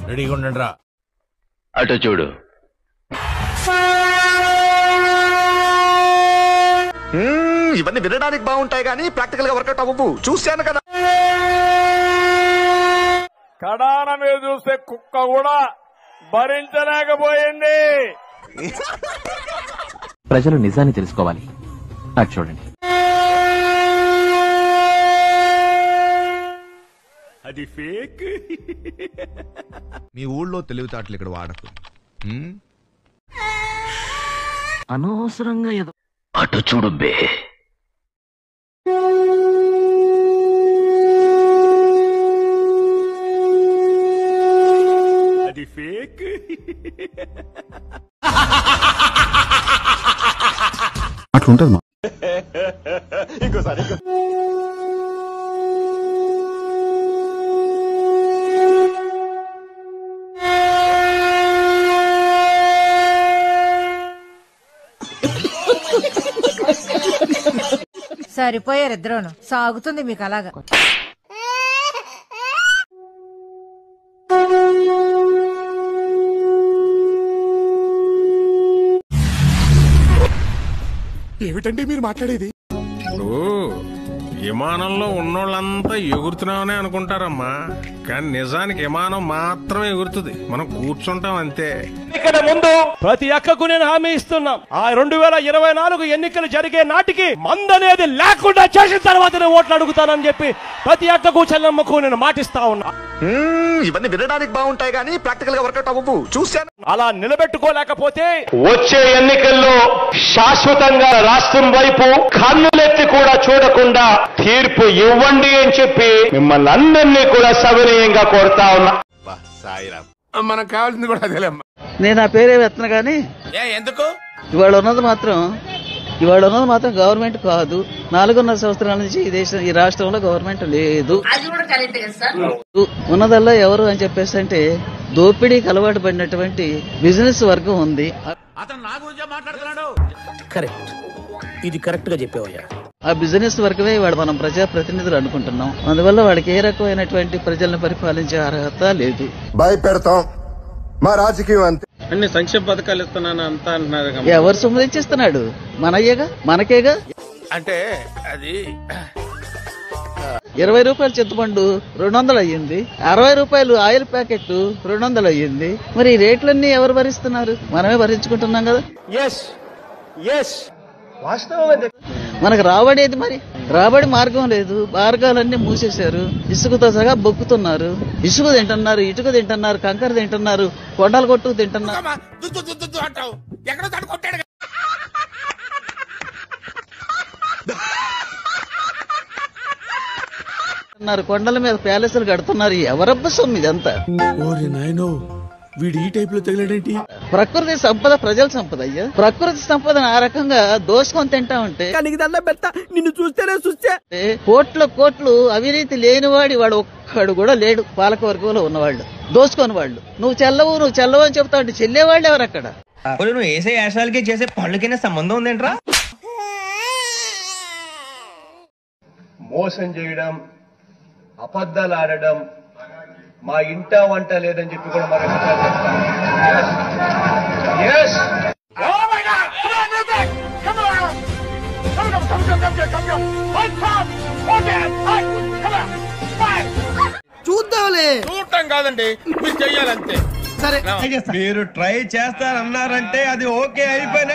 రెడీగా ఉండండి రా. అటు చూడు. ఇవన్నీ వినడానికి బాగుంటాయి కానీ ప్రాక్టికల్ గా వర్కౌట్ అవ్వవు. చూశాను కదా. కడాన మీద చూస్తే కుక్క కూడా భరించలేకపోయింది. ప్రజలు నిజాన్ని తెలుసుకోవాలి. నాకు చూడండి. అది ఫేక్. మీ ఊళ్ళో తెలివితేటలు ఇక్కడ వాడకు. అనవసరంగా ఏదో. అటు చూడు బే. అది ఫేక్. అట్లుంటది. ఇంకోసారి సరిపోయారు ఇద్దరును. సాగుతుంది మీకు అలాగా. ఏమిటండి మీరు మాట్లాడేది? విమానంలో ఉన్నోళ్ళంతా ఎగురుతున్నామని అనుకుంటారమ్మా, కానీ నిజానికి విమానం మాత్రమే ఎగురుతుంది, మనం కూర్చుంటాం అంతే. ఇక్కడ ముందు ప్రతి అక్కకు నేను హామీ ఇస్తున్నాం, ఆ 2024 ఎన్నికలు జరిగే నాటికి మందనేది లేకుండా చేసిన తర్వాత నేను ఓట్లు అడుగుతానని చెప్పి ప్రతి అక్కకు చెల్లమ్మకు నేను మాటిస్తా ఉన్నా. ఇవన్నీ వినడానికి బాగుంటాయి కానీ ప్రాక్టికల్ గా వర్కౌట్ అవ్వవు. చూశాను. అలా నిలబెట్టుకోలేకపోతే వచ్చే ఎన్నికల్లో శాశ్వతంగా రాష్ట్రం వైపు కన్నులెత్తి కూడా చూడకుండా తీర్పు ఇవ్వండి అని చెప్పి మిమ్మల్ని అందరినీ కూడా సవినయంగా కోరుతా ఉన్నా. మనకు కావాల్సింది కూడా అదేలేమ్మా. నేను ఆ పేరే ఎత్తను కానీ ఎందుకు ఇవాళ ఉన్నది మాత్రం గవర్నమెంట్ కాదు. 4.5 సంవత్సరాల నుంచి ఈ రాష్ట్రంలో గవర్నమెంట్ లేదు. ఉన్నదల్లా ఎవరు అని చెప్పేసి అంటే దోపిడీకి అలవాటు పడినటువంటి బిజినెస్ వర్గం ఉంది. అతను నా గురించే మాట్లాడుతున్నాడు. కరెక్ట్, ఇది కరెక్ట్ గా చెప్పావయ్యా. ఆ బిజినెస్ వర్గమే వాడు మనం ప్రజాప్రతినిధులు అనుకుంటున్నాం. అందువల్ల వాడికి ఏ రకమైనటువంటి ప్రజలను పరిపాలించే అర్హత లేదు. భయపెడతాం మా రాజకీయం అంతే. అన్ని సంక్షేమ పథకాలు ఇస్తున్నాను అంతా అంటున్నారు. ఎవరు సంబంధించిస్తున్నాడు? మనకేగా. అంటే అది 20 రూపాయలు చింతపండు 200 అయ్యింది. 60 రూపాయలు ఆయిల్ ప్యాకెట్ 200 అయ్యింది. మరి ఈ రేట్లన్నీ ఎవరు భరిస్తున్నారు? మనమే భరించుకుంటున్నాం కదా. మనకు రాబడేది మరి రాబడి మార్గం లేదు. మార్గాలన్నీ మూసేశారు. ఇసుకతో సగా బొక్కుతున్నారు. ఇసుక తింటున్నారు, ఇటుక తింటున్నారు, కంకర తింటున్నారు, కొండలు కొట్టు తింటున్నారు. కొండల మీద ప్యాలెస్లు కడుతున్నారు. ఎవరబ్బ సొమ్ము ఇదంతా? వీడు ఈ టైప్ లో తగిలేడేంటి? ప్రకృతి సంపద ప్రజల సంపద అయ్యా. ప్రకృతి సంపదను ఆ రకంగా దోసుకొని తింటా ఉంటే నిన్ను చూస్తే కోట్లు అవినీతి లేనివాడి వాడు ఒక్కడు కూడా లేడు. పాలక వర్గంలో ఉన్నవాళ్ళు దోసుకొని వాళ్ళు. నువ్వు చెల్లవు అని చెప్తా ఉంటే చెల్లేవాళ్ళు ఎవరు అక్కడ? నువ్వు వేసే యాశాలకి చేసే పళ్ళకైనా సంబంధం ఉందేంట్రా? మోసం చేయడం, అబద్ధాలు ఆడడం, మా ఇంట వంట లేదని చెప్పి కూడా మరి చూద్దాంలే. చూడటం కాదండి, మీరు చెయ్యాలంతే. సరే, మీరు ట్రై చేస్తారన్నారంటే అది ఓకే అయిపోయిన